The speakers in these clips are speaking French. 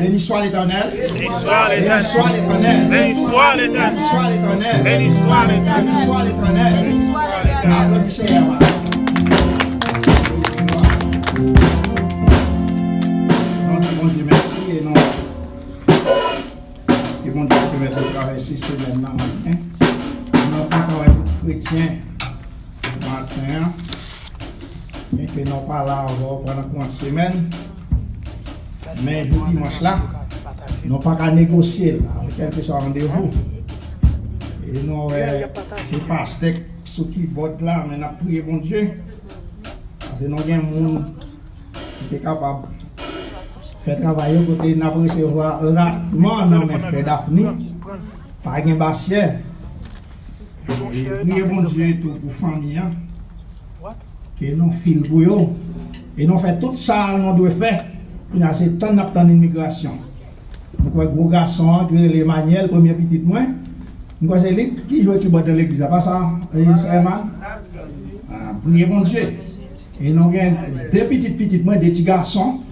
Béni soit l'Éternel. Béni soit Béni soit l'Éternel. Béni soit l'Éternel. Béni soit l'Éternel. Béni soit l'Éternel. Béni soit l'Éternel. Applaudissez Seigneur. Bon Dieu, merci et non. Et bon Dieu, que mettre traverser ce semaine-là. Nous encore un chrétien matin. Et que nous pas là pendant une semaine. Mais je dis dimanche là, nous pas qu'à négocier avec quelque chose rendez-vous. Et nous, c'est pas ce qui vote là, mais nous prions bon Dieu. Parce que nous avons un monde qui est capable de faire travailler côté de nous recevoir rapidement dans mes frères d'Afni, par un bassier. Prions bon Dieu pour la famille, que nous filons pour eux. Et nous faisons tout ça, nous devons faire. Il y a ces temps d'immigration. Nous avons gros garçon, les Manuel, premier petit moins. Nous avons celui qui joue qui boit dans l'église. Pas ça, Emma? Priez mon Dieu. Et nous avons deux petites moins, des petits garçons.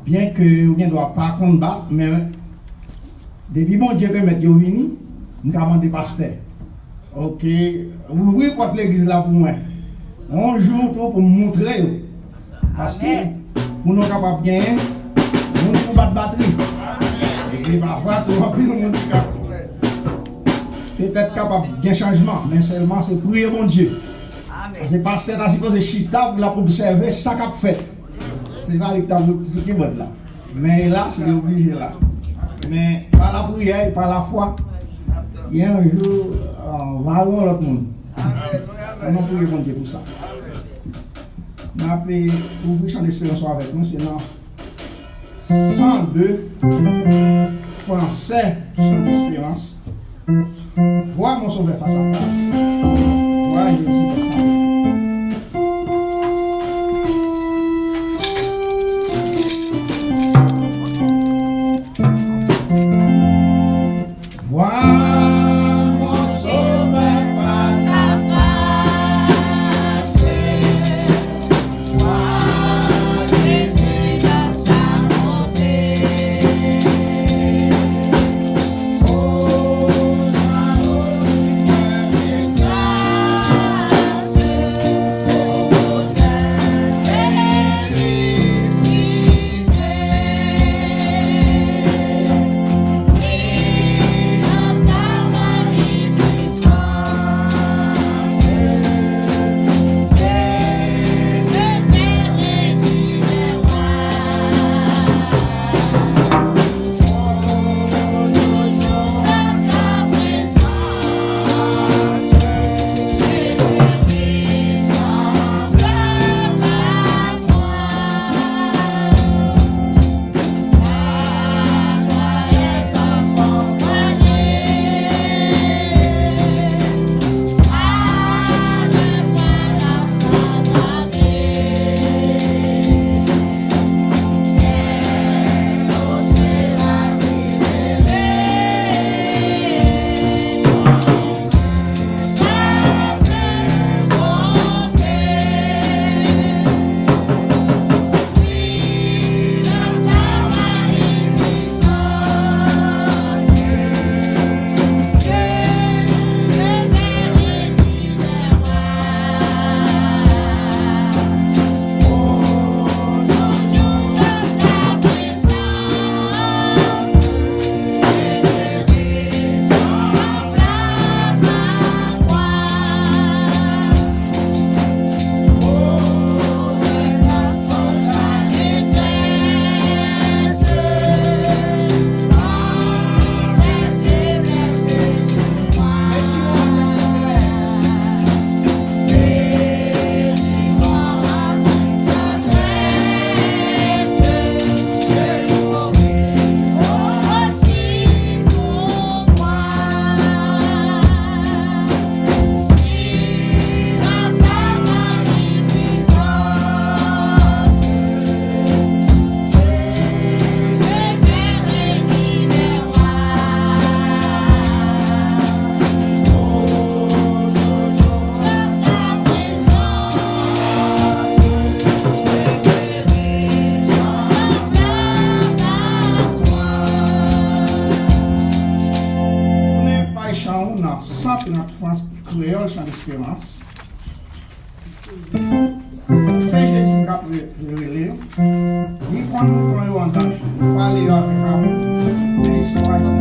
Bien que nous ne doivent pas combattre, mais depuis mon Dieu permet de venir, nous avons demandé pasteur. Ok, ouvrez porte l'église là pour moi. On joue tout pour montrer. Parce que pour nous capables de gagner, nous pouvons battre batterie. Et parfois, tout le monde peut-être capable de changement, mais seulement c'est prier mon Dieu. C'est parce que c'est chita pour observer ça qu'a fait. C'est véritablement ce qui est là. Mais là, c'est obligé là. Mais par la prière et par la foi, il y a un jour, on va voir l'autre monde. On va prier mon Dieu pour ça. Je vais appeler ouvrir champ d'espérance avec nous, c'est dans 102 français champ d'espérance. Vois mon sauveur face à face. Vois Jésus face à face. c'est notre France créole, chant d'espérance. C'est Jésus qui a révélé. Il prend nous en danger. Pas les autres, mais ils sont à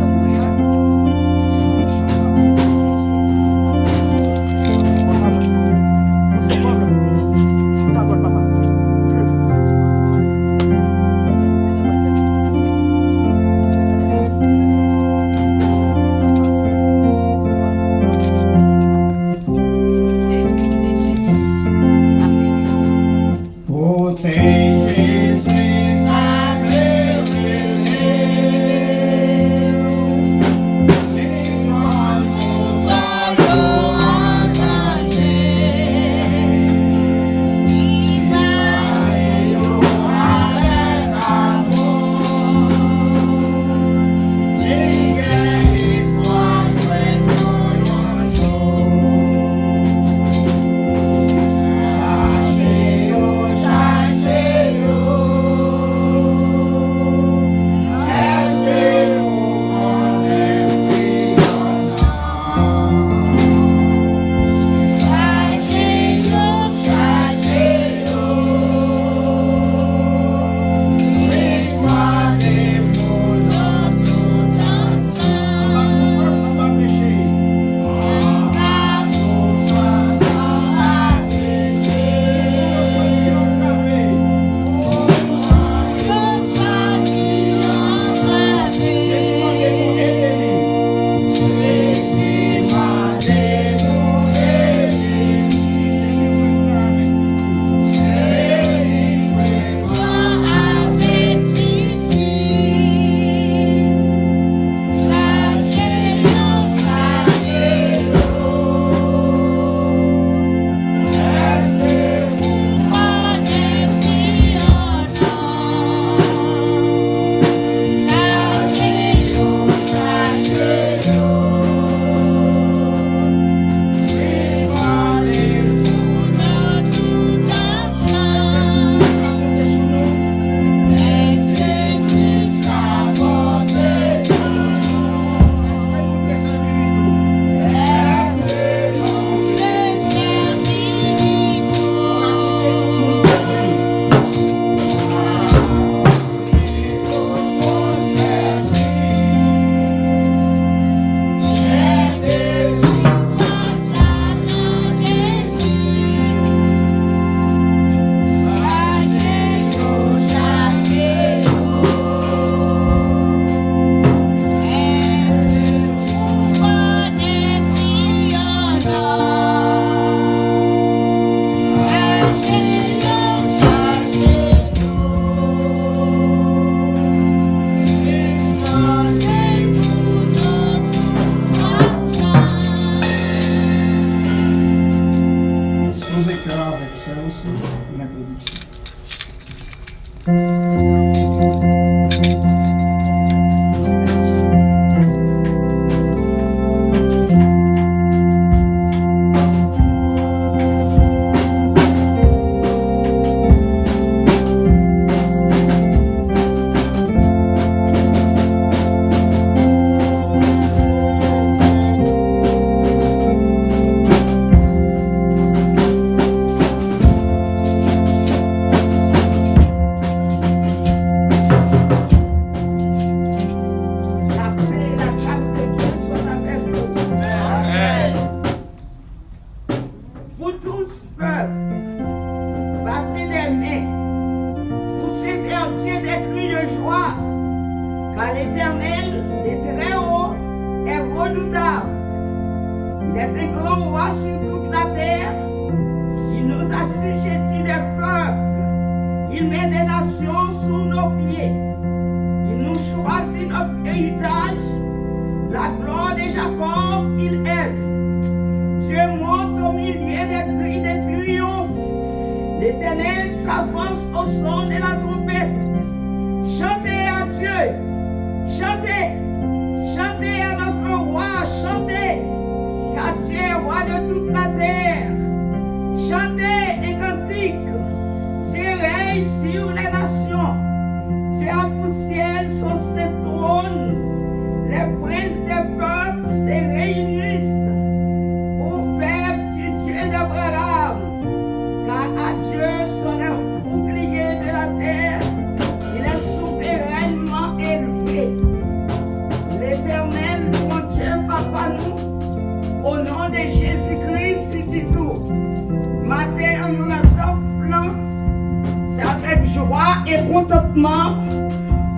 présentement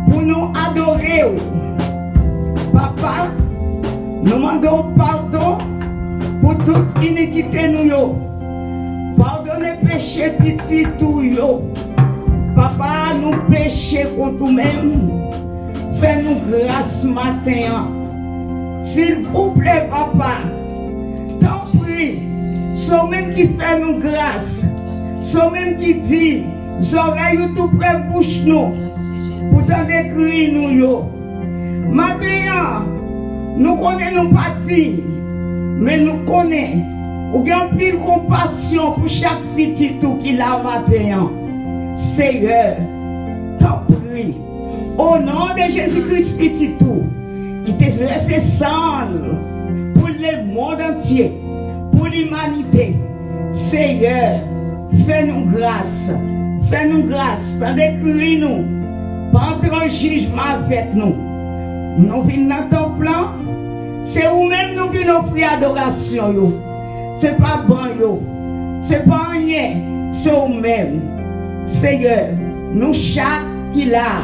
pour nous adorer. Papa, nous demandons pardon pour toute iniquité nous. Pardonnez péché petit tout yo. Papa, nous péchons contre nous-mêmes. Fais-nous grâce matin. S'il vous plaît, papa, t'en prie, c'est même qui fait nous grâce. C'est même qui dit, oreilles tout près bouche nous. Pour t'en décrire nous yo. Matin, nous connaissons nos parties, mais nous connaissons. Ou gagne pile compassion pour chaque petit tout qui a matin. Seigneur, t'en prie. Au nom de Jésus-Christ petit tout, qui t'est laissé seul pour le monde entier, pour l'humanité. Seigneur, fais-nous grâce. Fais-nous grâce. T'en décris nous. Pas entrer en jugement avec nous. Nous venons dans ton plan. C'est vous-même nous qui nous offrons adoration. Yo. C'est pas bon, yo. C'est pas rien. C'est vous-même. Seigneur, nous chaque qui là,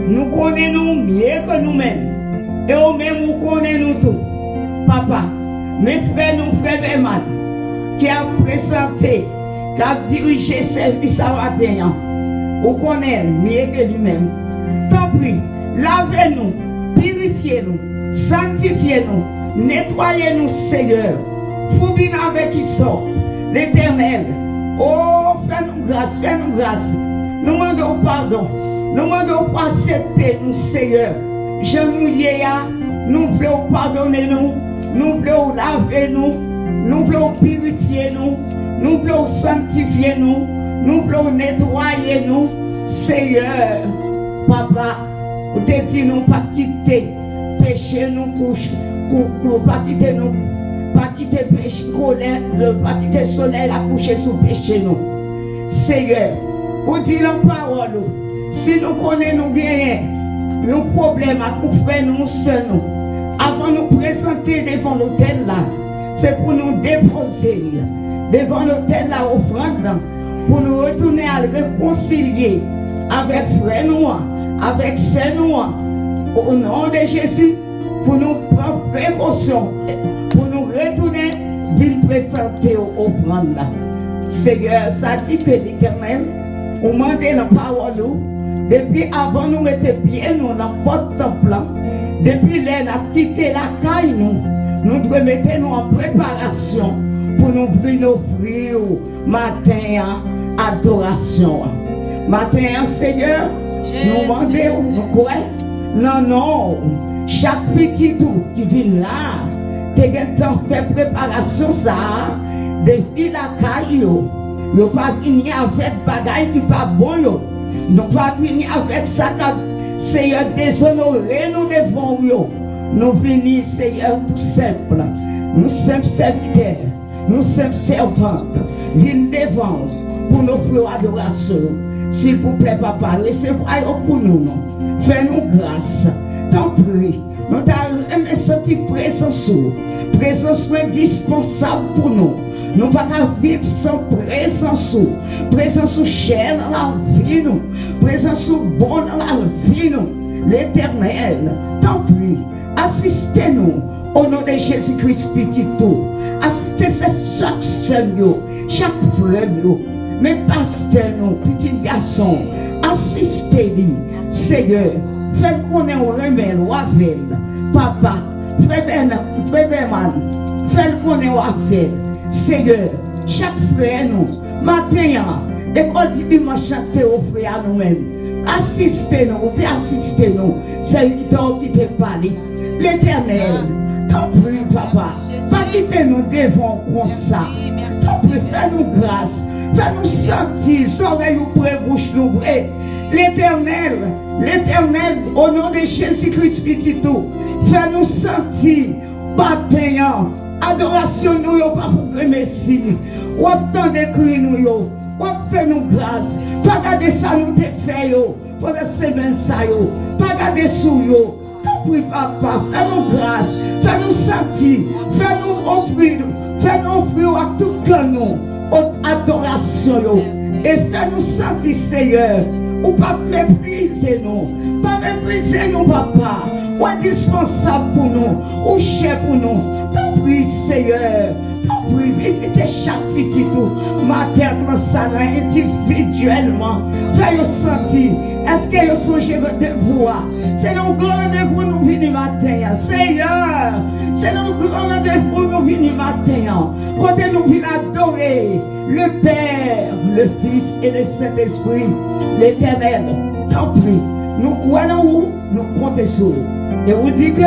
nous connaissons mieux que nous-mêmes. Et vous-même, vous connaissez nous tout. Papa, mes frères, nous frères Berman, qui a présenté, qui a dirigé service à matin, vous connaissez mieux que lui-même. Tant pis, lavez-nous, purifiez-nous, sanctifiez-nous, nettoyez-nous, Seigneur. Foubine avec qui sort, l'Éternel. Oh, fais-nous grâce, fais-nous grâce. Nous demandons pardon. Nous demandons pour accepter nous, Seigneur. Je nous voulons pardonner nous. Nous voulons laver nous. Nous voulons purifier nous. Nous voulons sanctifier nous. Nous voulons nettoyer nous. Seigneur, Papa, vous te dit nous pas quitter. Péché nous couche. Pas quitter nous. Pas quitter péché, colère, pas quitter soleil à coucher sous péché nous. Seigneur, vous dites la parole, si nous connaissons bien, nos problèmes à nous faire nous seuls, avant de nous présenter devant l'autel là, c'est pour nous déposer devant l'autel là offrande, pour nous retourner à le réconcilier avec frère nous, avec sœur nous, au nom de Jésus, pour nous prendre précaution. Pour nous retourner, venir présenter aux offrandes. Seigneur, ça dit que l'Éternel, vous demandez la parole, depuis avant nous mettons bien nous dans votre temple, depuis là, nous avons quitté la caille, nous devons mettre nous en préparation pour nous offrir matin adoration. Matin, Seigneur, nous demandons, nous croyons, non, chaque petit tout qui vient là, t'es temps fait préparation ça depuis la caille yo pas venir avec bagaille qui pas bon yo nous pas venir avec ça Seigneur déshonorer nous devant yo nous venir Seigneur tout simple nous simples serviteurs nous simples servantes venir devant pour nous offrir adoration s'il vous plaît papa recevez pour nous fais-nous grâce t'en prie nous t'avons senti présence présence indispensable pour nous. Nous ne pouvons pas vivre sans présence. Présence chère dans la vie, nous. Présence bonne dans la vie, nous. L'Éternel, tant pis, assistez-nous au nom de Jésus-Christ petit tout. Assistez chaque seigneur, chaque frère, mes pasteurs, nous, petits garçons. Assistez-nous, Seigneur. Faites qu'on ait un remède, papa. Frère Berman, fais qu'on est fait. Seigneur, chaque frère nous, matin, école du dimanche, chanter au frère nous-mêmes. Assistez-nous, assistez-nous. C'est lui qui te parle. L'Éternel, t'en prie, papa. Pas quitter nous devant comme ça. T'en prie, fais-nous grâce. Fais-nous sentir, oreilles ou près, bouche nous près. L'Éternel, au nom de Jésus-Christ, petit tout. Fais-nous sentir, matin, adoration nous, pas pour remercier. Ou attendre cri nous, ou faire nous grâce. Pas garder ça nous te fait, pour la semaine ça, pas garder sous yo. T'en prie, papa, fais-nous grâce, fais-nous sentir, fais-nous offrir à tout canon, adoration, et fais-nous sentir, Seigneur, ou pas mépriser. mépriser nous. Pas mépriser nous, papa. Ou indispensable pour nous. Ou cher pour nous. T'en prie, Seigneur. T'en prie, visitez chaque petit tout. Matin, ça individuellement. Fais-le sentir. Est-ce que vous songez rendez-vous? C'est nos grands rendez-vous nous venons matin. Seigneur, c'est nos grands rendez-vous nous venons matin. Quand nous venons adorer le Père, le Fils et le Saint-Esprit, l'Éternel. Tant pis, nous croyons où, nous comptons sur vous. Et vous dites que,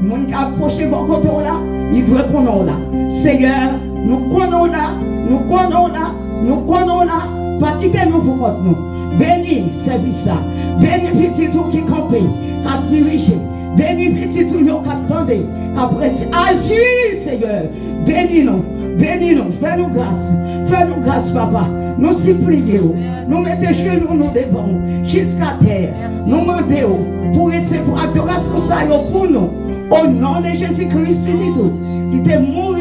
mon qui approche bon côté là, il doit qu'on là. Seigneur, nous connaissons là, nous connaissons là, nous connaissons là, pas quitter nous pour contre nous. Béni service ça. Béni petit tout qui campé, qui a dirigé. Béni petit tout qui a tendu, qui a pressé. Agis, Seigneur. Béni nous. Béni nous. Fais-nous grâce. Fais-nous grâce, papa. Nous supplions. Nous mettons genoux nous devant jusqu'à terre. Nous demandons pour recevoir pour adoration ça pour nous. Au nom de Jésus-Christ, petit tout, qui t'est mort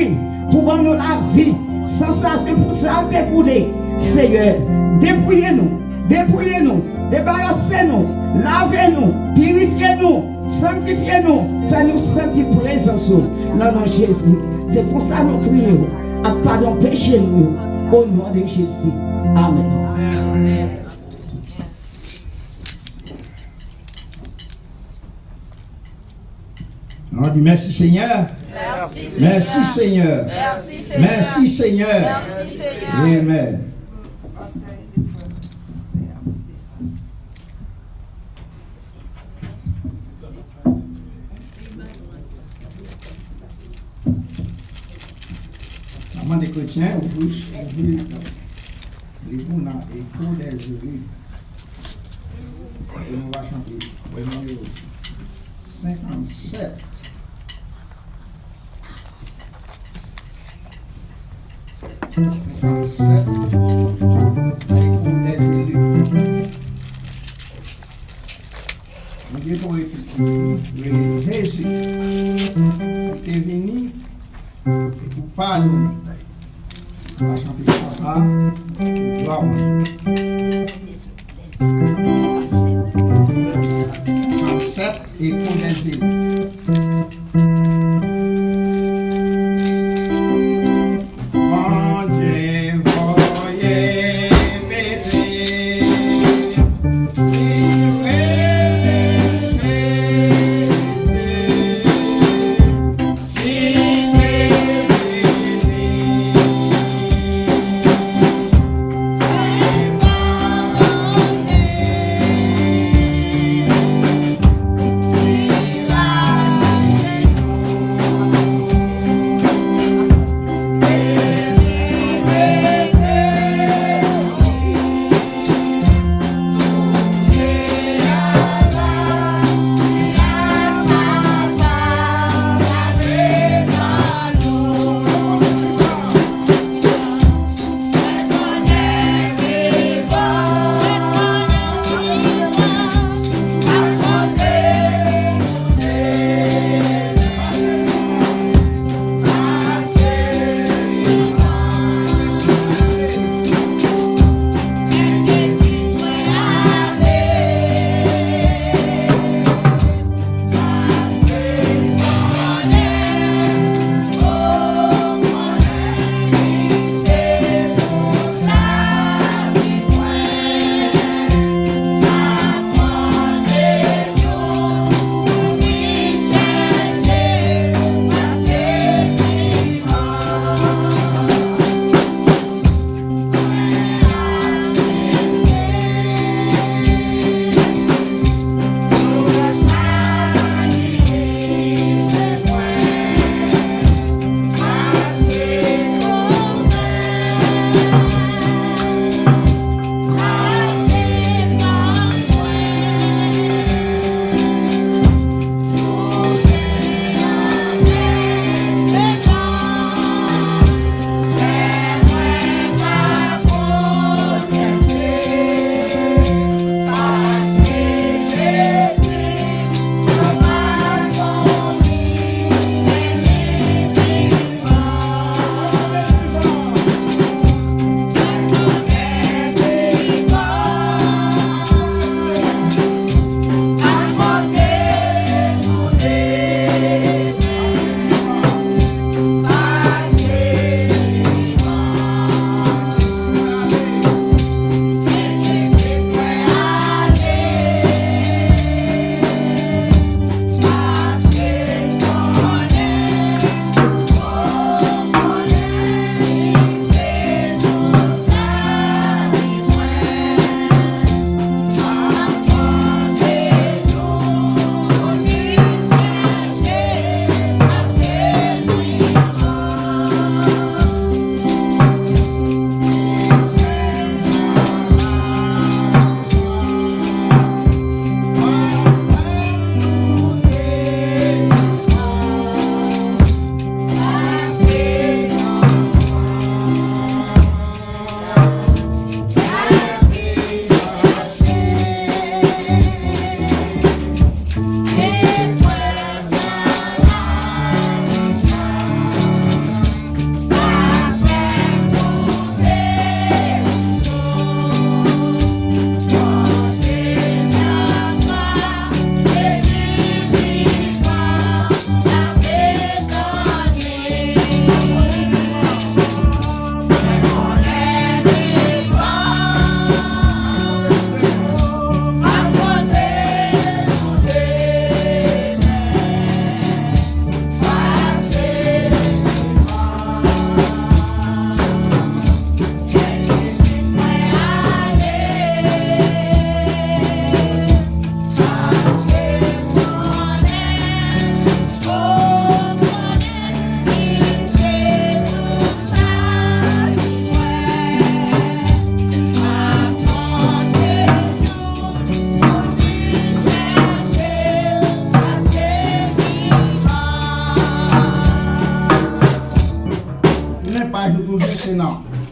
pour nous la vie. Sans ça, c'est pour ça que découlé. Seigneur, dépouillez-nous. Dépouillez-nous, débarrassez-nous, lavez-nous, purifiez-nous, sanctifiez-nous, faites-nous sentir présence dans nom de Jésus. C'est pour ça que nous prions, à pardon péché nous, au nom de Jésus. Amen. On dit merci Seigneur. Merci Seigneur. Merci Seigneur. Amen. Maman des chrétiens, on touche, les vous dans l'écho des jurys. Et on va chanter le numéro 57. On dit pour les petits, Jésus était venu et pour pardonner. On va chanter comme ça. Gloire à Dieu. 57 et condensé.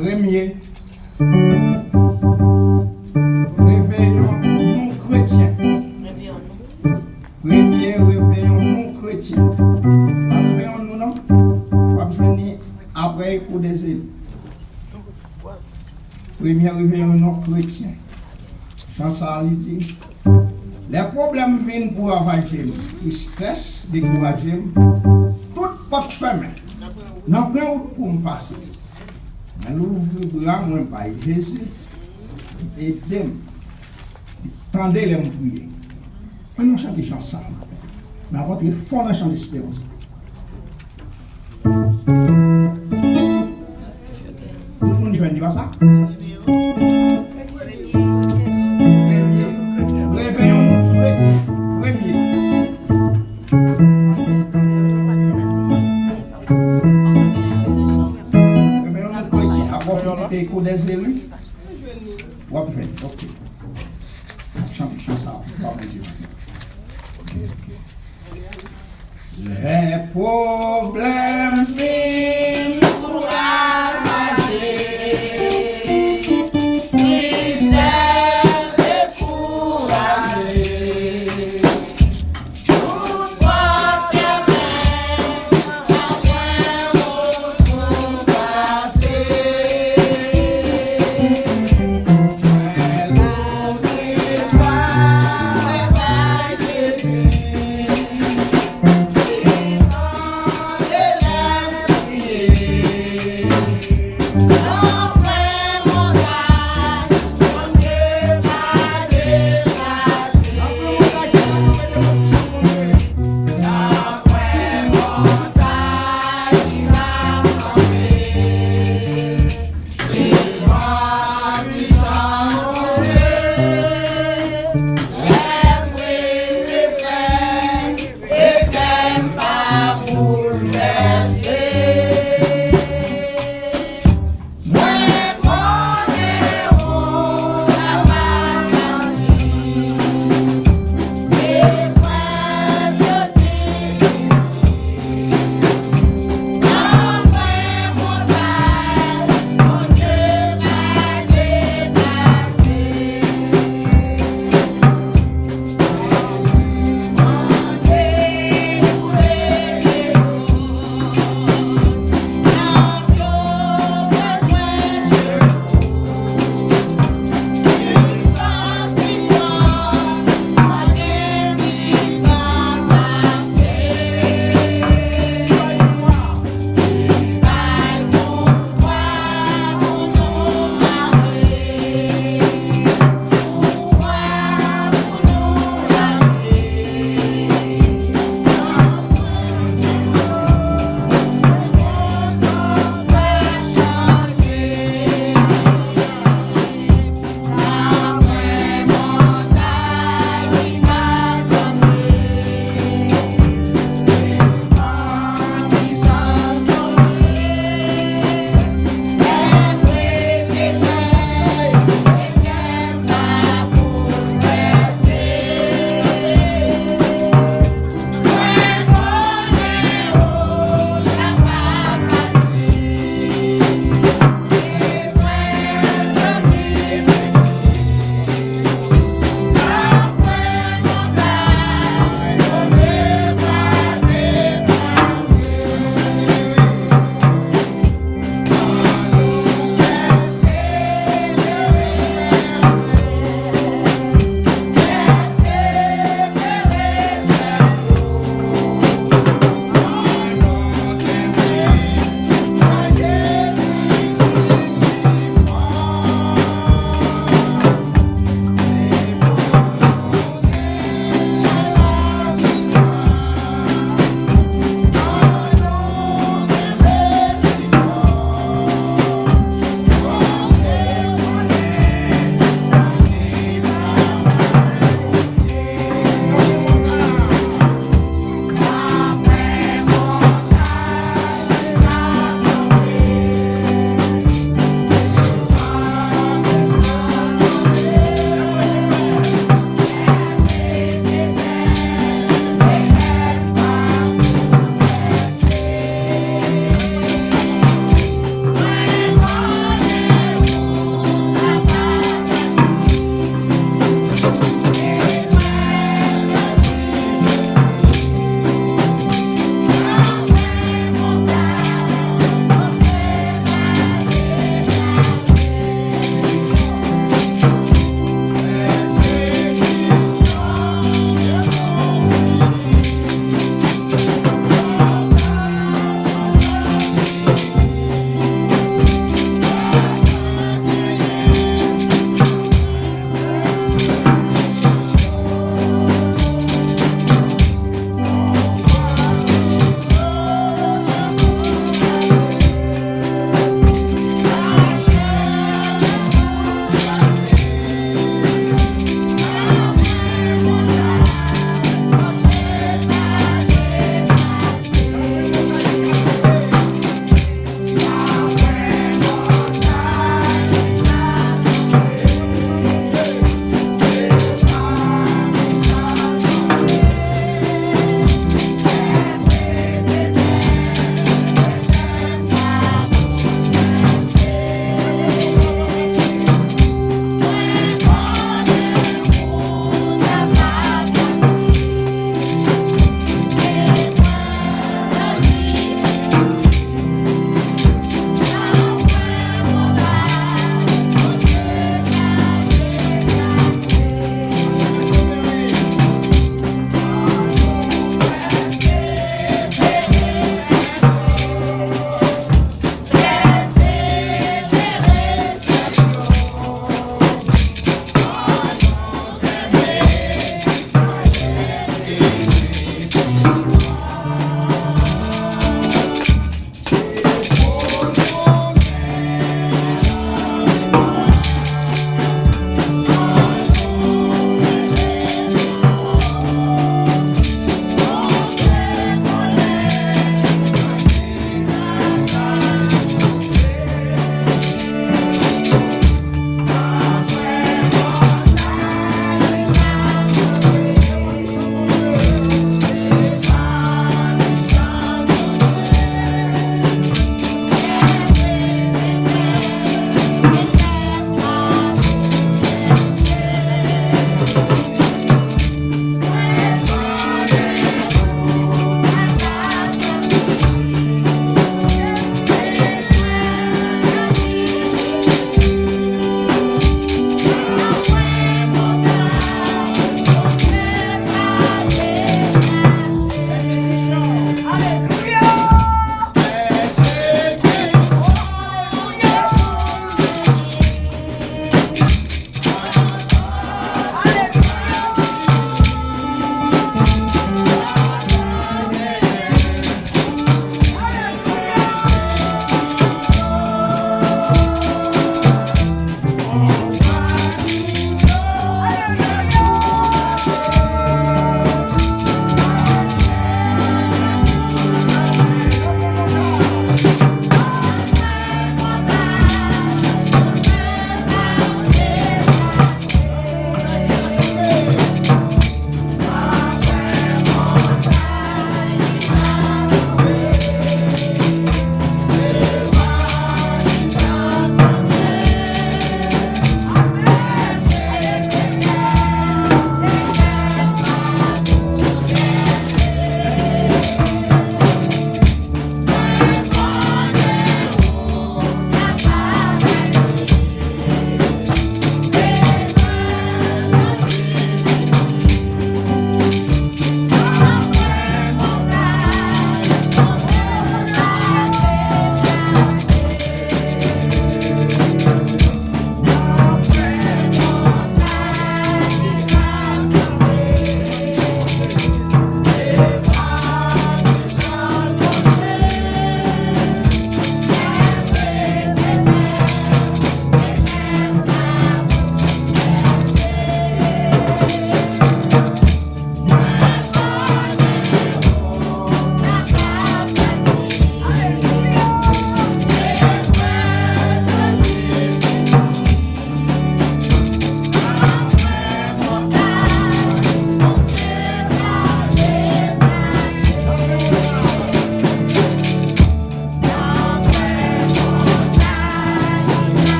Premier, réveillons non chrétiens. Premier réveillons non chrétiens. Pas réveillons nous non. Pas venir après coup des îles. Premier réveillons non chrétiens. Dans ça, il dit, les problèmes viennent pour ravager, ils stressent, décourager, tout pas fermé. Non, rien pour me passer. Mais l'ouvre bras, moi, par Jésus, et dem, tendez-les me prier. On nous chante des chansons, mais à votre fond dans chant d'espérance. Tout le monde joue, dit pas ça? Réveillons-nous chrétiens. Premier. Réveillons-nous chrétiens. Après, il faut des élus. Ok. Chante ça. Les problèmes viennent pour ravager. Yeah.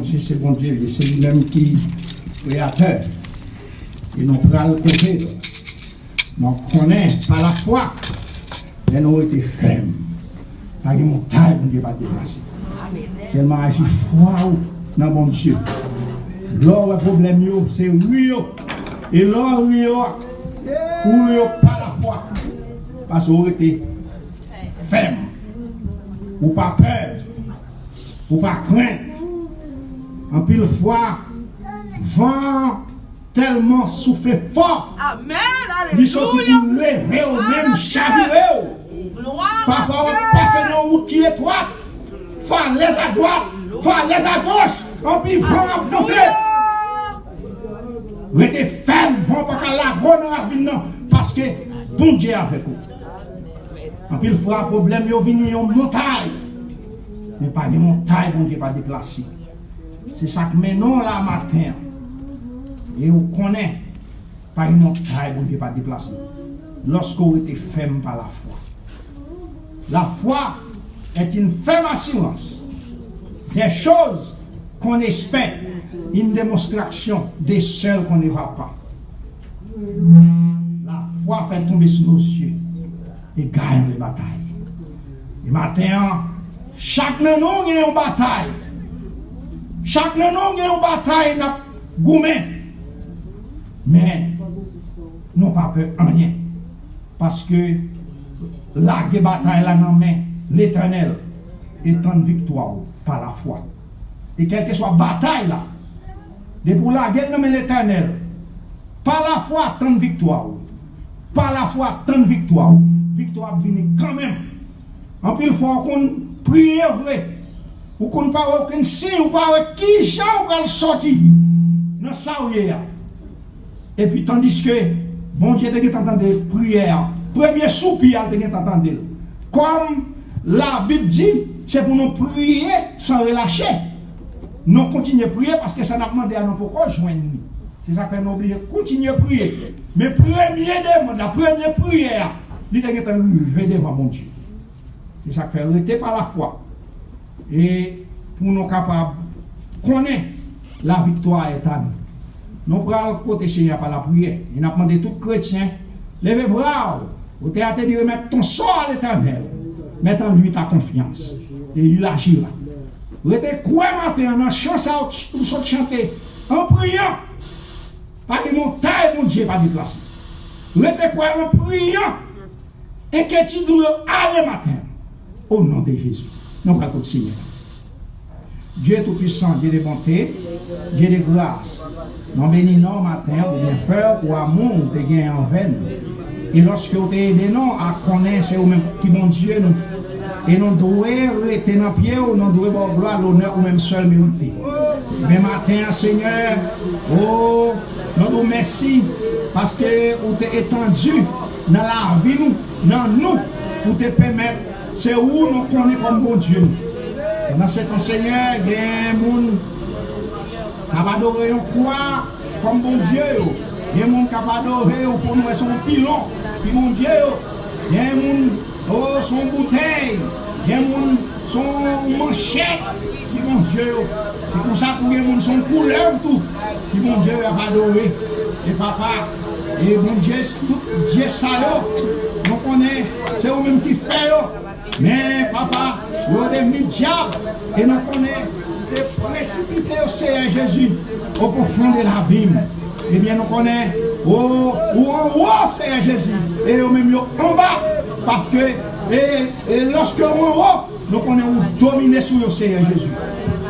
Dieu, c'est bon Dieu, c'est lui-même qui est créateur. Et nous prenons le côté. Nous connaissons par la foi, mais nous avons été fermes. Par une montagne, nous ne pas déplacer. Seulement agir foi dans mon Dieu. Là, le problème, c'est oui. Et là, oui, par la foi. Parce que vous été ferme. Ou pas peur. Ou pas crainte. En pile fois, vent tellement souffle fort. Amen. Ils sont tous levés au même chaviré. Parfois, on passe dans une route qui est étroite. Falaise à droite, falaise à gauche. En pile, vent à monter. Vous êtes ferme, vont pas qu'à la bonne ravine, parce que bon Dieu est avec vous. En pile fois, problème, vous venez en montagne. Mais pas de montagne, bon Dieu pas déplacé. C'est ça que maintenant, là, matin, et vous connaissez, pas une montagne, bon Dieu pas déplacé. Lorsque vous êtes ferme par la foi. La foi est une ferme assurance des choses qu'on espère, une démonstration des seuls qu'on ne voit pas. La foi fait tomber sur nos yeux et gagne les batailles. Et maintenant, chaque nanon a une bataille. Chaque nanon a une bataille dans gourmet. Mais non pas peur rien. Parce que la bataille là dans main, l'Éternel est en victoire par la foi. Et quelle que soit bataille là, de pour la guerre nommé l'Éternel, par la foi, tant de victoire. Par la foi, tant de victoire. Victoire vient quand même. En plus, il faut qu'on prie vrai. Ou qu'on ne parle aucun signe, ou pas qui j'en va sortir. Dans ça où il y a. Et puis, tandis que, bon Dieu, tu entends des prières. Premier soupir, tu entends. Comme la Bible dit, c'est pour nous prier sans relâcher. Nous continuons à prier parce que ça n'a demandé à nous pourquoi joindre nous. C'est ça que nous obligés de continuer à prier. Mais la première prière, il est levé devant mon Dieu. C'est ça que fait rester par la foi. Et pour nous capables de connaître la victoire est à nous. Nous prenons le côté Seigneur par la prière. Il a demandé tout chrétien, levez bras, au théâtre de remettre ton sort à l'Éternel. Mets en lui ta confiance. Et il agira. Vous êtes quoi matin dans chance à chanter en priant. Pas de montagne, mon Dieu, pas de place. Vous êtes quoi en priant. Et que tu dois aller matin. Au nom de Jésus. Nous allons continuer. Dieu est tout-puissant, Dieu de bonté, Dieu de grâce. Nous bénissons matin pour bien faire, pour amour, de gagner en veine. Et lorsque vous avez aidé nous à connaître, c'est vous-même qui bon Dieu nous. Et nous devons rester dans le pied, nous devons avoir gloire, l'honneur ou même seul mérité. Mais matin, Seigneur, oh, nous devons merci parce que vous êtes étendu dans la vie, dans nous, pour te permettre, c'est où nous connaissons comme bon Dieu. Et dans cet Seigneur, il y a des gens qui va adorer quoi comme bon Dieu. Il y a des gens qui va adorer pour nous, son pilon, qui mon Dieu. Il y a des gens qui son bouteille. Il y a des gens qui sont manchettes, qui mon Dieu. C'est pour ça que les gens sont couleurs tout. Qui mon Dieu va adorer. Et papa, et mon Dieu, tout Dieu ça nous connaissons, c'est vous-même qui fait. Mais papa, vous avez mis diable et nous connaissons des précipités au Seigneur Jésus au profond de l'abîme. Eh bien, nous connaissons ou en haut, Seigneur Jésus, et même en bas, parce que et lorsque en haut, nous connaissons dominer sur le Seigneur Jésus.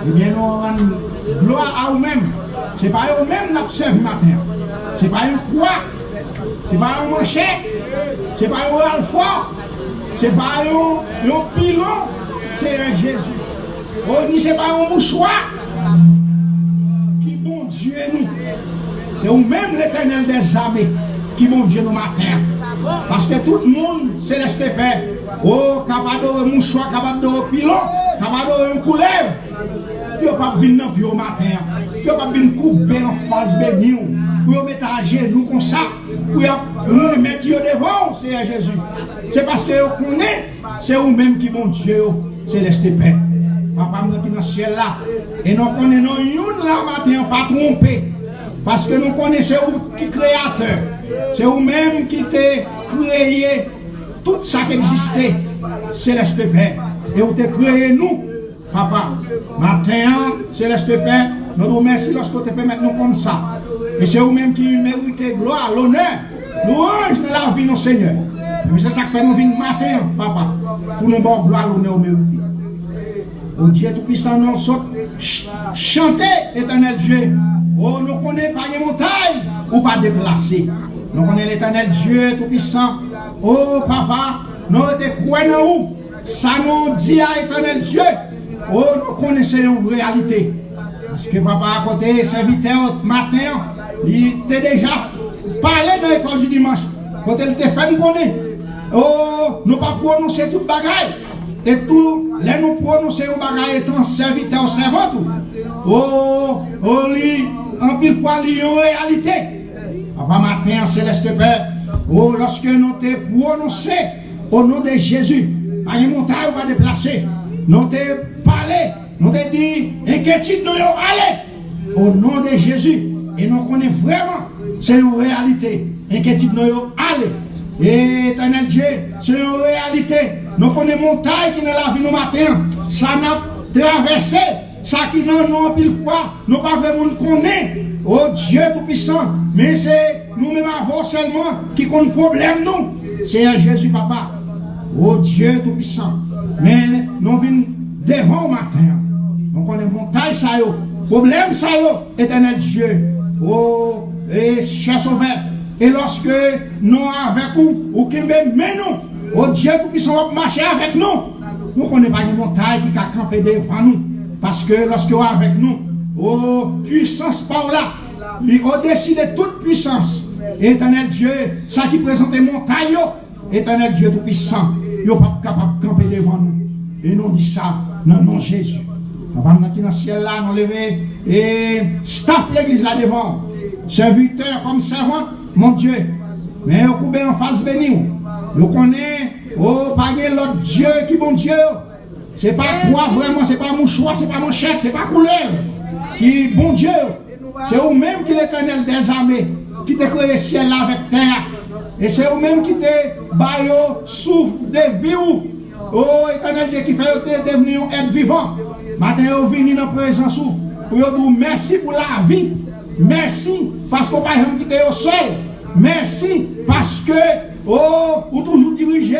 Eh bien, nous rendons gloire à vous-même. Ce n'est pas vous-même qui l'observez matin. Ce n'est pas une croix, ce n'est pas un manchette, ce n'est pas un alpha, ce n'est pas un pilon, c'est un Jésus. Oh, ce n'est pas un mouchoir qui bon Dieu nous. C'est vous-même l'Éternel des armées qui bon Dieu nous matin. Parce que tout le monde céleste Père. Oh, capable de mouchoir, capable de pilon, capable de couleuvre. Il n'y a pas de venir dans le matin. Il n'y a pas de venir couper en face de nous. Pour mettre à genoux comme ça. Pour nous mettre devant, c'est Jésus. C'est parce que vous connaissez, c'est vous-même qui, mon Dieu, céleste Père. papa qui dans le ciel là. Et nous connaissons une là matin, pas trompé. Parce que nous connaissons qui créateur. C'est vous-même qui t'es créé tout ça qui existait, Céleste Père. Et vous t'es créé nous, papa. Matin, Céleste Père, nous vous remercions lorsque vous te permettez nous comme ça. Et c'est vous-même qui méritez gloire, l'honneur, louange de la vie, nos Seigneur. Mais c'est ça que fait nous venir matin, papa, pour nous voir gloire, l'honneur, mériter. Au Dieu Tout-Puissant, nous sommes chanter, éternel Dieu. Oh, nous connaissons pas les montagnes ou pas déplacer. Nous connaissons l'éternel Dieu Tout-Puissant. Oh, papa, nous te croyons où? Ça nous dit à l'éternel Dieu. Oh, nous connaissons une réalité. Parce que papa, à côté, serviteur matin, il était déjà parlé dans l'école du dimanche. Quand il était fait, nous connaissons. Oh, nous pas prononcer toute bagaille. Et tout, là nous prononcer une bagaille étant serviteur, servant tout. Oh, en pile fois, il y a une réalité. Papa, matin, Céleste Père, oh, lorsque nous te prononcé au nom de Jésus, par une montagne, on va déplacer. Nous te parlé, nous te dit, inquiétude, nous allez. Au nom de Jésus. Et nous connaissons vraiment, c'est une réalité. Inquiétude, nous allez. Et éternel Dieu, c'est une réalité. Nous connaissons montagne qui est la vie nous matin. Ça n'a traversé. Ça qui nous en pile fois, nous pas vraiment connaître. Oh Dieu Tout-Puissant. Mais c'est nous-mêmes avant seulement qui compte problème nous. C'est Jésus Papa. Oh Dieu Tout-Puissant. Mais nous venons devant au matin. Nous connaissons montagne ça yo. Problème ça yo. Éternel Dieu. Oh, et cher sauveur. Et lorsque nous avec vous, ou qui même nous, oh Dieu Tout-Puissant va marcher avec nous. Nous ne connaissons pas les montagnes qui ont campé devant nous. Parce que lorsque vous êtes avec nous, oh puissance par là, au-dessus de toute puissance, éternel Dieu, ça qui présente les montagnes, éternel Dieu Tout-Puissant, il n'est pas capable de camper devant nous. Et nous disons ça dans le nom de Jésus. Papa, nous qui dans le ciel là, nous levons et staff l'église là devant. Serviteur comme servant, mon Dieu. Mais vous coupez en face béni. Vous connaissez, oh, pas l'autre Dieu qui bon Dieu. C'est pas quoi vraiment, c'est pas mon choix, c'est pas mon chef, c'est pas couleur. Qui bon Dieu. C'est vous-même qui l'éternel des armées, qui t'a créé le ciel là avec terre. Et c'est vous-même qui t'a baillé souffle de vie. Oh, éternel Dieu qui fait devenir un être vivant. Maintenant, vous venez dans la présence pour vous dire merci pour la vie. Merci parce qu'on va pas quitter au seul. Merci parce que oh, vous toujours dirigez.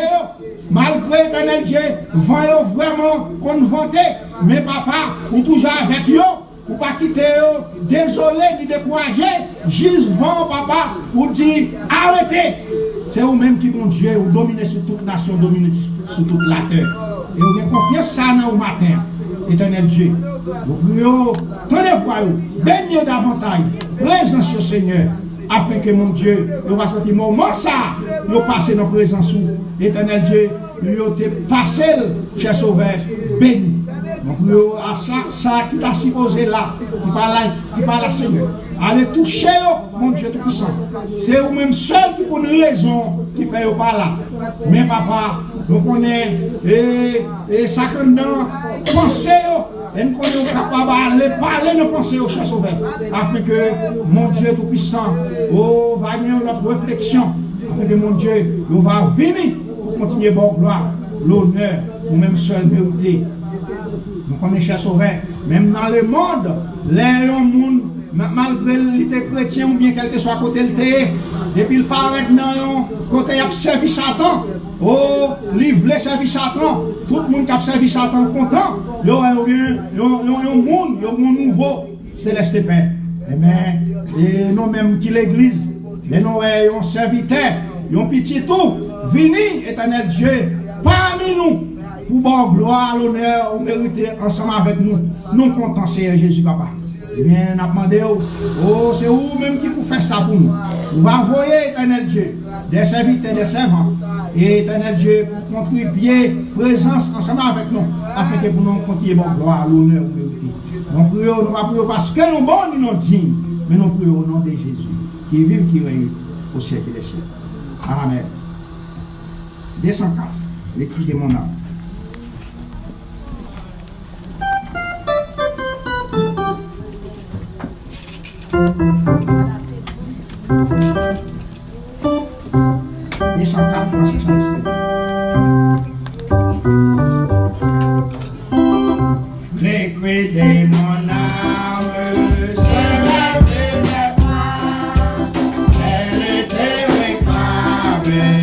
Malgré éternel Dieu, vent vraiment qu'on vante. Mais papa, vous toujours avec eux. Vous pas quitter eux. Désolé ni découragé. Juste vent papa, vous dit arrêtez. C'est vous-même qui mon Dieu, vous dominez sur toute nation, dominez sur toute la terre. Et vous avez confiance ça dans le matin. Éternel Dieu, nous prions, tenez-vous, bénis davantage, présence au Seigneur, afin que mon Dieu, nous va sentir moment ça, nous passer dans la présence où, éternel Dieu, nous te passer, cher sauveur, béni. Nous prions à ça qui t'a supposé là, qui parle là, Seigneur. Allez toucher, mon Dieu Tout-Puissant. C'est vous-même seul qui connaît raison qui fait par là. Mais papa, nous connaissons et ça que nous pensons, et nous sommes capables de parler nos pensées au cher sauveur. Afin que mon Dieu Tout-Puissant, oh, va venir notre réflexion. Afin que mon Dieu, nous va venir pour continuer bon gloire, l'honneur, nous-mêmes seuls mériter. Nous connaissons cher sauveur, même dans le monde, les gens, malgré l'été chrétien ou bien quel que soit côté le et puis il paraît dans côté il servi Satan. Oh, livre servi Satan. Tout le monde qui a servi Satan content. Il y a un monde, il y a un nouveau Céleste Père. Et nous même qui l'église, mais nous avons un serviteur, un petit tout, vini éternel Dieu, parmi nous. Pour bon gloire, l'honneur, on mérite ensemble avec nous. Nous comptons, Seigneur Jésus, Papa. Eh bien, on a demandé, oh, c'est vous-même qui vous faites ça pour nous. Vous va envoyer, éternel Dieu, des serviteurs, des servants. Et éternel Dieu, pour contribuer, présence ensemble avec nous, afin que vous nous continuiez bon gloire, l'honneur, on mérite. Nous prions, nous ne prions parce que nous bons, nous dignes, mais nous prions au nom de Jésus, qui vive, qui règne au siècle des siècles. Amen. 204, l'écrit de mon âme. Ils sont en français, sont espagnols. Liquidez mon âme, c'est la elle était réclamée.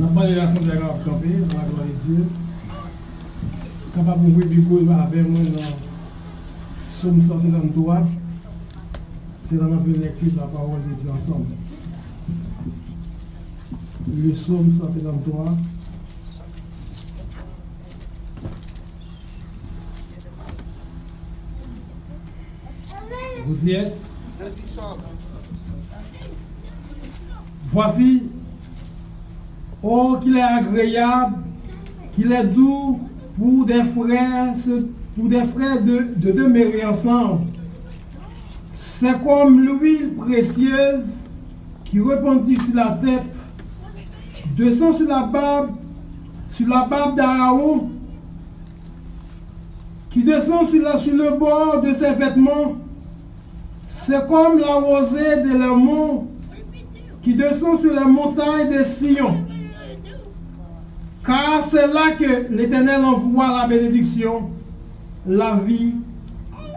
On a parlé de l'Assemblée à camper, on va gloire de Dieu. Capable d'ouvrir du coup avec moi dans Somme 133. C'est dans notre lecture de la parole de Dieu ensemble. Le Somme 133. Vous y êtes? Voici, oh qu'il est agréable, qu'il est doux pour des frères de demeurer ensemble. C'est comme l'huile précieuse qui répandit sur la tête, descend sur la barbe d'Aaron, qui descend sur le bord de ses vêtements. C'est comme la rosée de l'Hermon qui descend sur les montagnes de Sion. Car c'est là que l'Éternel envoie la bénédiction, la vie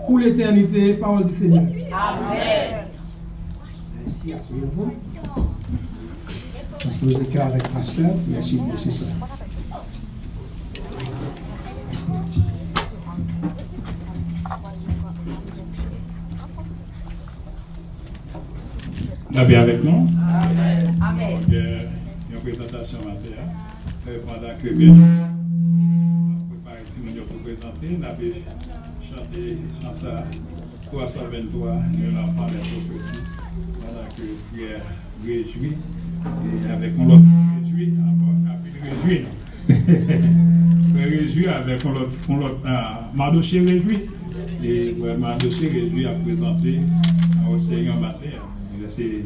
pour l'éternité. Parole du Seigneur. Amen. Merci, asseyez-vous. Parce que vous êtes avec pasteur, merci, c'est ça. Vous bien avec nous? Amen. Amen. Il y a une présentation matin. Pendant que bien, on prépare pour présenter, on a chanté chanson 323, l'enfant est trop petit. Pendant que le frère réjouit, et avec un autre réjouit, réjouit. Frère réjouit avec un autre, Mardoché réjouit. Et Mardoché réjouit à présenter au Seigneur matin. C'est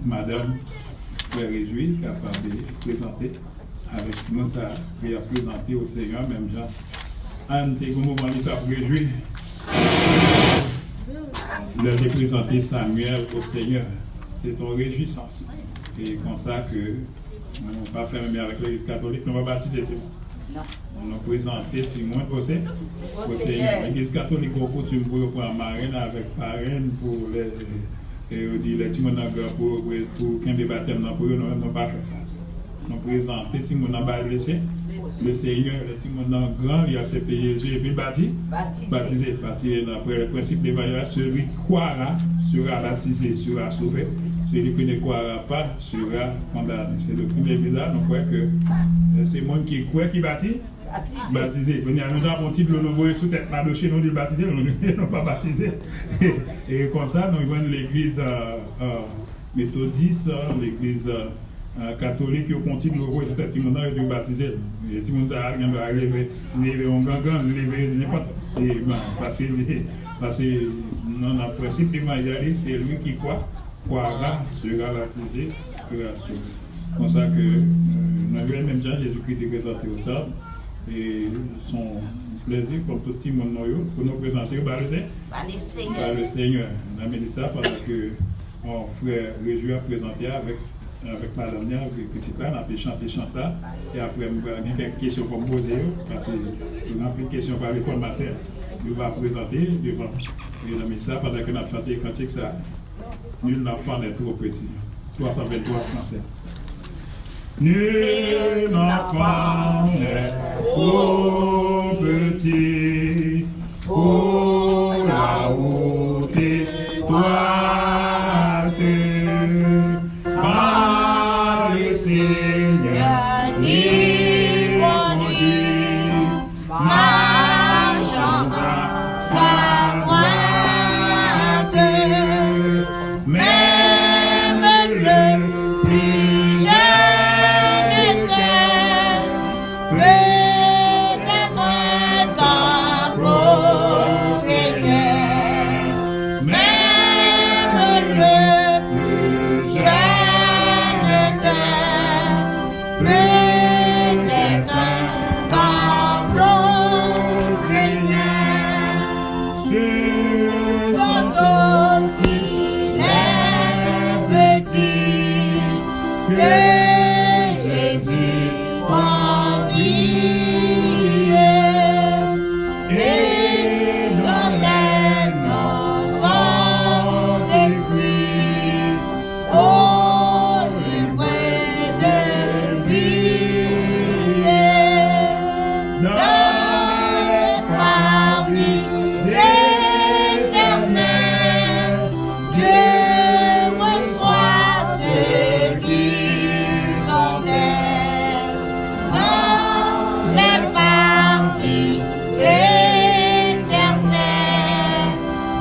Madame Frère réjouit capable de présenter. Avec Simon, ça a présenté au Seigneur, même Jean. Anne, t'es comme moment où tu as réjoui. Il a présenté Samuel au Seigneur. C'est ton réjouissance. Et comme ça que on n'a pas fait même avec l'Église catholique, on va baptiser Simon. On a présenté Simon au Seigneur. L'Église catholique, au coutume pour un marraine avec parraine pour les. Et on dit les Timon pour qu'un débat pour eux, on n'a pas fait ça. Nous présenter si mon n'a laissé le Seigneur, si mon grand, il a accepté Jésus et puis baptisé. Parce que d'après le principe d'évaluation, celui qui croira sera baptisé, sera sauvé. Celui qui ne croira pas sera condamné. C'est le premier bizarre, nous croyons que c'est le monde qui croit qui baptise. Baptisé. Nous avons un petit de l'eau sous tête là de chez nous, baptisé, nous ne pas baptisé. Et comme ça, nous avons l'église méthodiste, l'église catholique qui continue de l'eau et tout le monde est baptisé. Et tout le monde a levé un gangan, levé n'importe quoi. Parce que non, en principe évangéliste, c'est lui qui croira, sera baptisé, sera sauvé. C'est pour ça que nous avons même Jean Jésus-Christ est présenté au temple. Et son plaisir, comme tout le monde, pour nous présenter par le Seigneur. On a mis ça pendant que mon frère Réjouis a présenté avec madame, avec petite là, on a pu chanter ça. Et après, nous avons quelques questions pour poser, parce que nous avons plus de questions par l'école matin. Nous va présenter devant. Et on a mis ça pendant que nous avons chanté cantique ça. Nul n'enfant n'est trop petit. 323 français. Nul enfant n'est trop petit pour la haute étoile par le Seigneur ni conduit, marchant à sa droite, même le plus jeune peut-être un tableau Seigneur, même le plus jeune peut-être un tableau Seigneur. Ce sont aussi les petits que Jésus envie. Et dans les notions des fruits, au livret de vie, dans les parvis éternels, Dieu reçoit ceux qui sont terres. Dans les parvis éternels,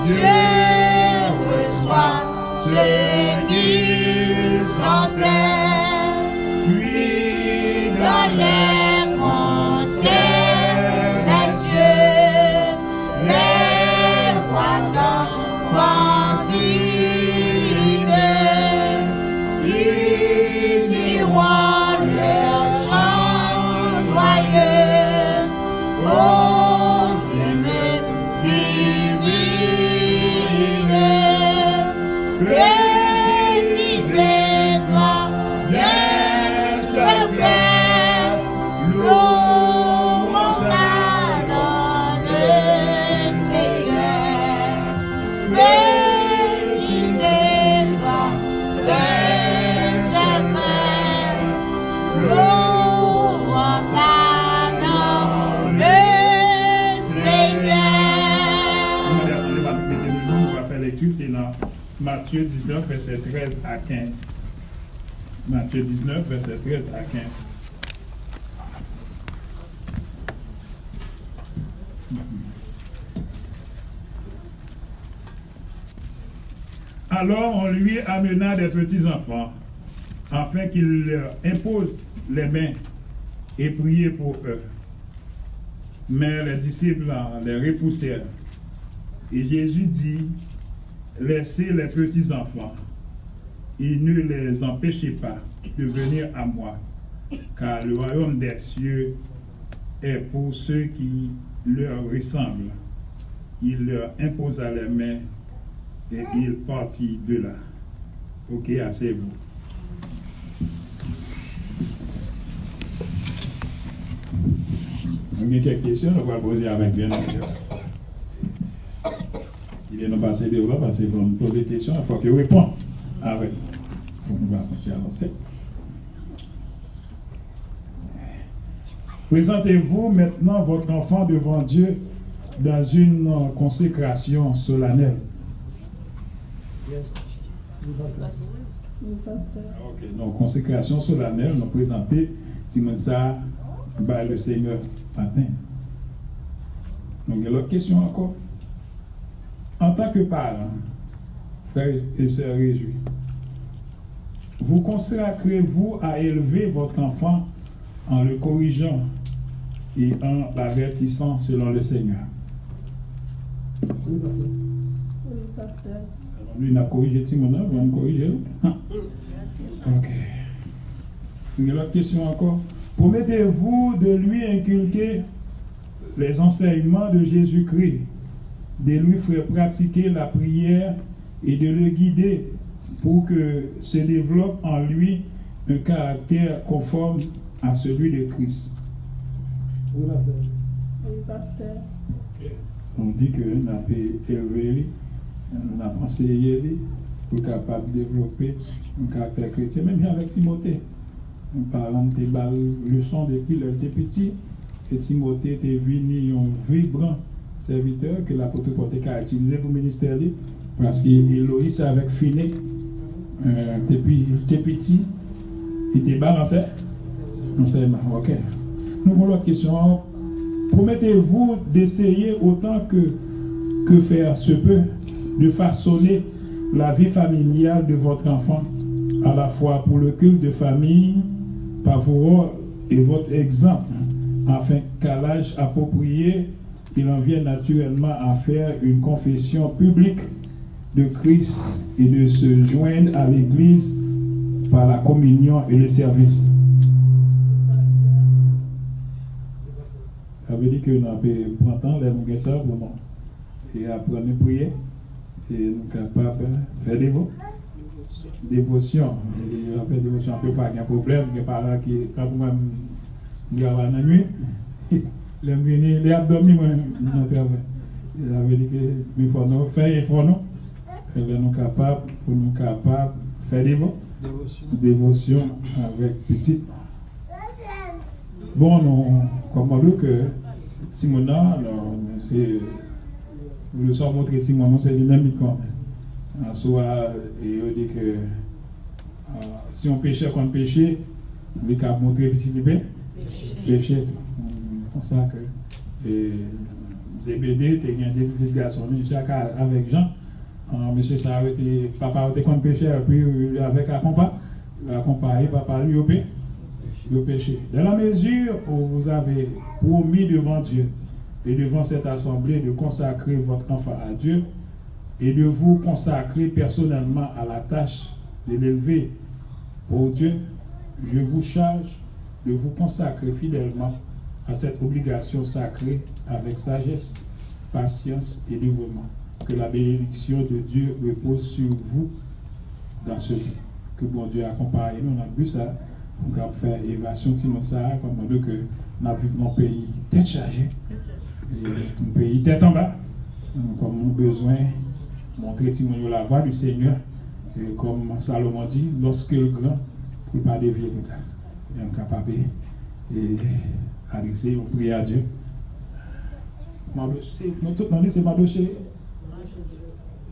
Dieu reçoit ceux qui sont terres. Puis dans les concerts des cieux, les voix enfantines, ils diront leur chant joyeux aux hymnes divines. Petits et grands d'un seul cœur, louons alors le Seigneur. Petits et grands d'un seul cœur, louons alors le Seigneur. On va faire lecture, c'est dans Matthieu 19, verset 13 à 15. Matthieu 19, verset 13 à 15. Alors on lui amena des petits enfants, afin qu'il leur impose les mains et prier pour eux. Mais les disciples les repoussèrent. Et Jésus dit, laissez les petits enfants, et ne les empêchez pas de venir à moi, car le royaume des cieux est pour ceux qui leur ressemblent. Il leur imposa les mains et il partit de là. Ok, asseyez-vous. Vous avez quelques questions, on va poser avec bien. Il est non pas assez développé parce qu'il faut nous poser des questions, il faut qu'il réponde. Avec. Il faut qu'on va avancer. Présentez-vous maintenant votre enfant devant Dieu dans une consécration solennelle. Ok, donc consécration solennelle, nous présenter ça par le Seigneur matin. Donc, il y a l'autre question encore. En tant que parent, frères et sœurs réjouis, vous consacrez-vous à élever votre enfant en le corrigeant et en l'avertissant selon le Seigneur? Oui, pasteur. Oui, pasteur. Alors, lui, il a corrigé Timon, vous allez me corriger. Ok. Une autre question encore. Promettez-vous de lui inculquer les enseignements de Jésus-Christ, de lui faire pratiquer la prière et de le guider pour que se développe en lui un caractère conforme à celui de Christ? Oui, pasteur. Oui, pasteur. On dit que nous avons élevé, nous avons enseigné pour capable de développer un caractère chrétien, même avec Timothée. Un parent te bal leçon depuis le petit, et Timothée était venu un vibrant serviteur que l'apôtre Paul a utilisé pour le ministère, parce qu'il obéissait avec finet. Depuis il était petit, il était balancé. Enseignement, ok. Nous avons l'autre question. Promettez-vous d'essayer autant que faire se peut de façonner la vie familiale de votre enfant, à la fois pour le culte de famille, par vos rôles et votre exemple, afin qu'à l'âge approprié, il en vienne naturellement à faire une confession publique de Christ et de se joindre à l'Église par la communion et le service. Ça veut dire que nous avons pris temps, les nous vraiment, et apprendre à prier, et nous sommes capables de faire dévotion. Et on fait dévotion, on peut faire un problème, il y a des parents qui, quand moi, je vais dans la nuit, les abdominaux, moi, je travaille. Ça veut dire que nous faut faire effort, et nous sommes capables, pour nous capables de faire dévotion avec petit. Bon, nous, comme on dit que Simona, nous sommes montré Simona, c'est le même icône. En soi, et on dit que si on péchait contre péché, on est capable de montrer petit bébé, péché. Comme ça que ZBD, tu as des petits garçons, chacun avec Jean. Monsieur ça a été, papa a été contre péché, et puis avec accompagné, papa lui au péché. Dans la mesure où vous avez promis devant Dieu et devant cette assemblée de consacrer votre enfant à Dieu et de vous consacrer personnellement à la tâche de l'élever pour Dieu, je vous charge de vous consacrer fidèlement à cette obligation sacrée avec sagesse, patience et dévouement. Que la bénédiction de Dieu repose sur vous dans ce but. Que bon Dieu accompagne nous dans le but ça. On va faire évasion de ça, comme on dit que nous vivons dans un pays tête chargée, un pays tête en bas, comme nous avons besoin de montrer la voie du Seigneur, et comme Salomon dit, lorsque le grand, pour ne pas dévier le gars, il est capable d'adresser, on prie à Dieu. C'est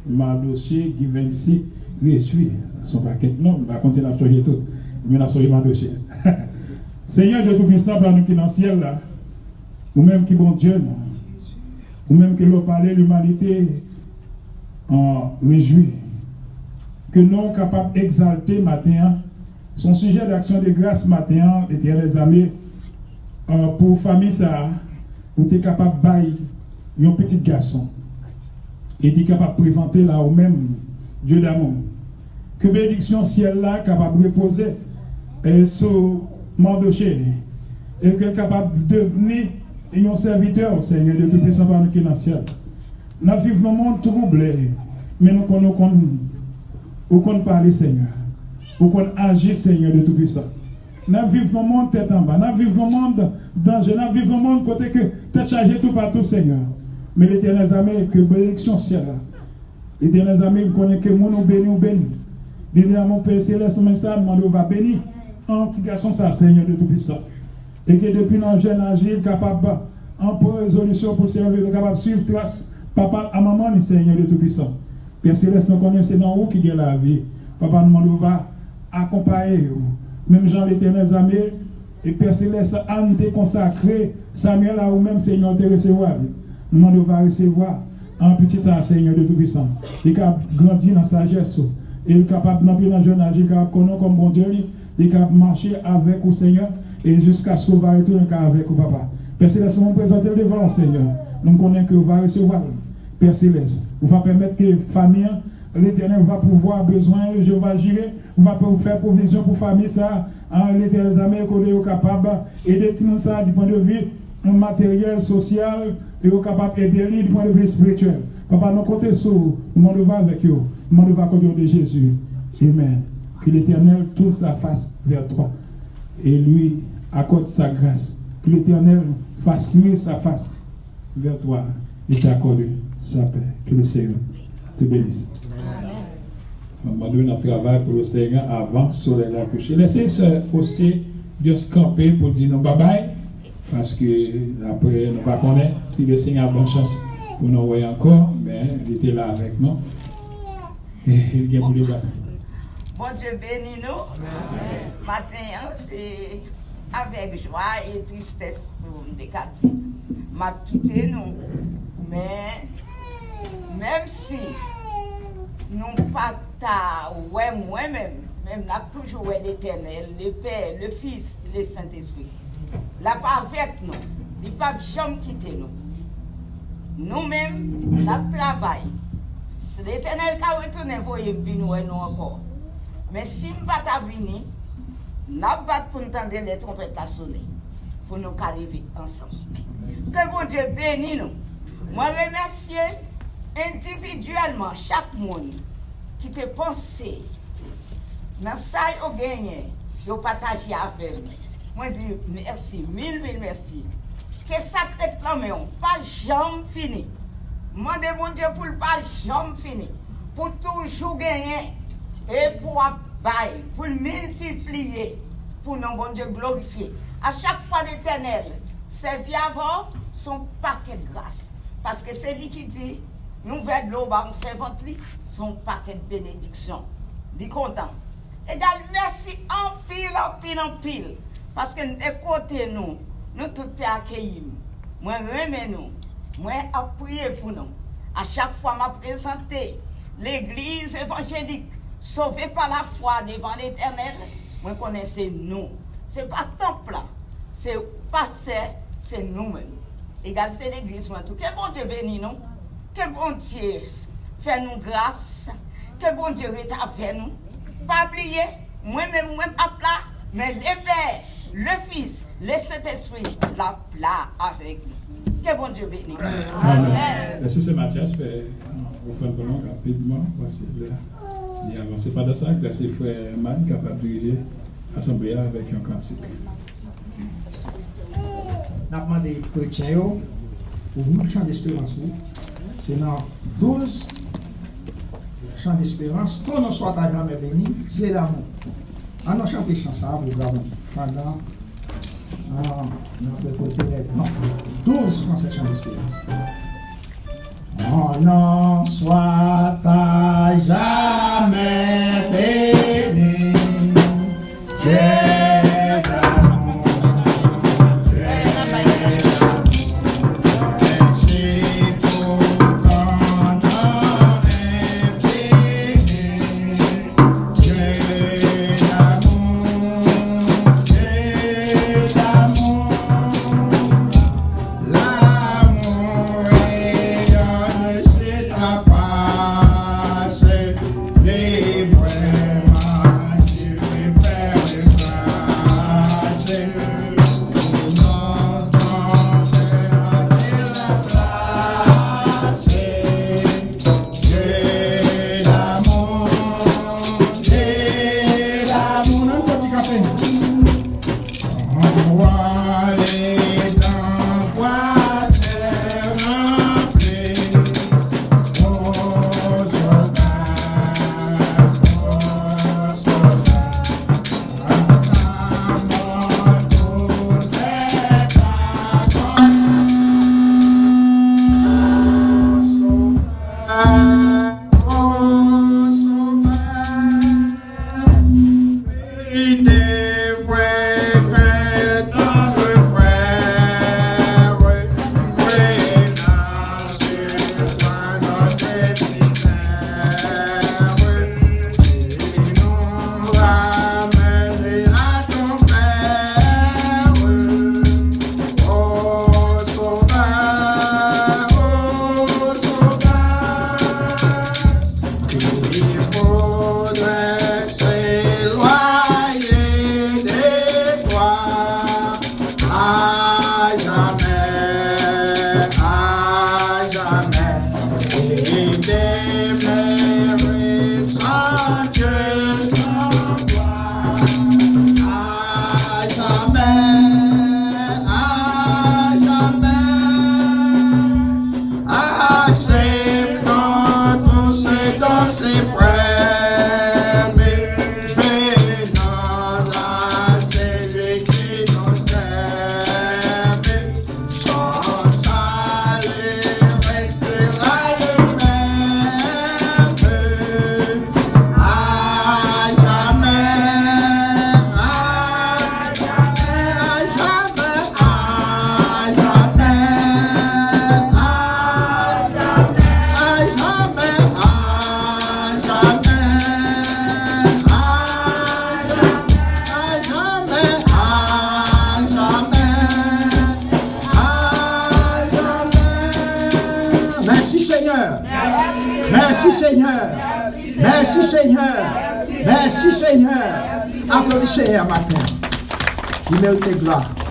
Mardoché qui vient ici, réjouit, son paquet, non, on va continuer à changer tout. Mais absolument dossier. Seigneur de Tout-Puissant, par nous qui dans le ciel là, ou même qui bon Dieu, non, ou même que l'on parlait l'humanité en réjouit, que nous capables d'exalter matin, son sujet d'action de grâce matin, éternels amis, pour famille ça, où tu es capable de bailler un petit garçon, et tu es capable de présenter là au même Dieu d'amour. Que bénédiction ciel là capable de reposer sur Mardoché et que capable de devenir un serviteur, Seigneur de Tout-Puissant par nous qui dans le ciel. Nous vivons dans un monde troublé, mais nous connaissons parler, Seigneur. Nous connaissons agir, Seigneur de Tout-Puissant. Nous vivons dans un monde tête en bas, nous vivons dans un monde danger, nous vivons dans un monde côté que tu as chargé tout partout, Seigneur. Mais l'Éternel amis, que bénédiction ciel là. L'Éternel amis, nous connaissons que nous bénis. Bénis à mon Père Céleste, mon ça, nous va bénir. En petit garçon, ça, Seigneur de Tout-Puissant. Et que depuis notre jeune âge, il est capable, en résolution pour servir, capable de suivre trace, papa à maman, Seigneur de Tout-Puissant. Père Céleste, nous connaissons dans où qui est la vie. Papa, nous va accompagner. Même Jean l'Éternel, amis, Et Père Céleste, Anne t'est consacré, Samuel a ou même Seigneur te recevoir. Nous devons recevoir un petit Seigneur de Tout-Puissant. Il a grandi dans sa sagesse. Il est capable d'entrer dans le jeune âge, il est capable de connaître comme bon Dieu, il est capable de marcher avec le Seigneur et jusqu'à ce qu'on va retourner avec le Papa. Père Céleste, nous présenter devant le Seigneur. Nous connaissons que vous va recevoir. Père Céleste, vous va permettre que famille, l'Éternel va pouvoir besoin, je vais gérer, vous va faire provision pour famille ça, l'Éternel amis qu'on est capable d'aider tout le monde ça du point de vue matériel, social, et capable d'aider du point de vue spirituel. Papa, nous comptons sur vous, nous devons avec vous, nous devons accorder de Jésus. Amen. Que l'Éternel tourne sa face vers toi et lui accorde sa grâce. Que l'Éternel fasse luire sa face vers toi et t'accorde sa paix. Que le Seigneur te bénisse. Maman, nous avons travaillé pour le Seigneur avant le soleil à coucher. Laissez aussi Dieu se camper pour dire non bye bye. Parce que après, nous ne connaissons pas si le Seigneur a bonne chance pour nous voir encore, mais il était là avec nous. Et il vient pour les passer. Bon Dieu bénis nous. Matin, c'est avec joie et tristesse pour nous m'a quitté nous. Mais même si nous pas moi-même, même n'a toujours l'Éternel, le Père, le Fils, le Saint-Esprit. Là pas avec nous, il ne pas jamais quitter nous. Nous-mêmes, nous travaillons. L'Éternel qui a retourné pour nous encore. Mais si nous ne pas venir, nous allons pour entendre les trompettes sonner, pour nous arriver ensemble. Que bon Dieu bénisse nous. Moi, remercie individuellement chaque monde qui te pensé dans ça, il a gagné, il a partagé avec nous. Moi, je dis merci, mille merci. Que ça ne pas jamais fini. Moi, je mon Dieu pour ne pas jamais fini. Pour toujours gagner et pour abailler, pour multiplier, pour nous, bon Dieu, glorifier. À chaque fois, l'Éternel, c'est bien avant son paquet de grâce. Parce que c'est lui qui dit, nous verrons l'eau, on servante son paquet de bénédiction. Il est content. Égal, merci en pile. Parce que de côté nous tous accueillis. Moi, remets nous. Moi, prier pour nous. À chaque fois, m'a présenté l'église évangélique, sauvée par la foi devant l'Éternel. Moi, connaissez nous. Ce n'est pas temple, c'est pasteur, c'est nous-mêmes. Égal, c'est l'église. Que bon Dieu bénisse nous. Que bon Dieu fait nous grâce. Que bon Dieu est avec nous. Pas oublier, moi-même, pas là, mais les pères, le Fils, le Saint-Esprit, la plat avec nous. Que bon Dieu bénisse. Amen. Merci, c'est Mathias. Vous faites vraiment rapidement. Voici là. Il avance pas de ça, que c'est frère Man capable de diriger l'assemblée avec un cantique. Nous avons demandé aux chrétiens pour vous, chant d'espérance. C'est dans 12 chants d'espérance. Qu'on ne soit à jamais béni, Dieu l'amour. On a chanté chanson pour vous pendant notre côté. Non, 12 français chants d'espérance. On n'en soit à jamais béni, Dieu d'amour, merci pour ton nom infini, Dieu d'amour, l'amour rayonne sur ta face, librement tu fais de grâce, pour notre cœur de la place, Dieu d'amour, un petit café. Envoie les envois remplis, aux soldats, il ne voit que Merci Seigneur. Merci Seigneur. Merci Seigneur. Merci Seigneur. Applaudissez Seigneur matin. Il mérite gloire.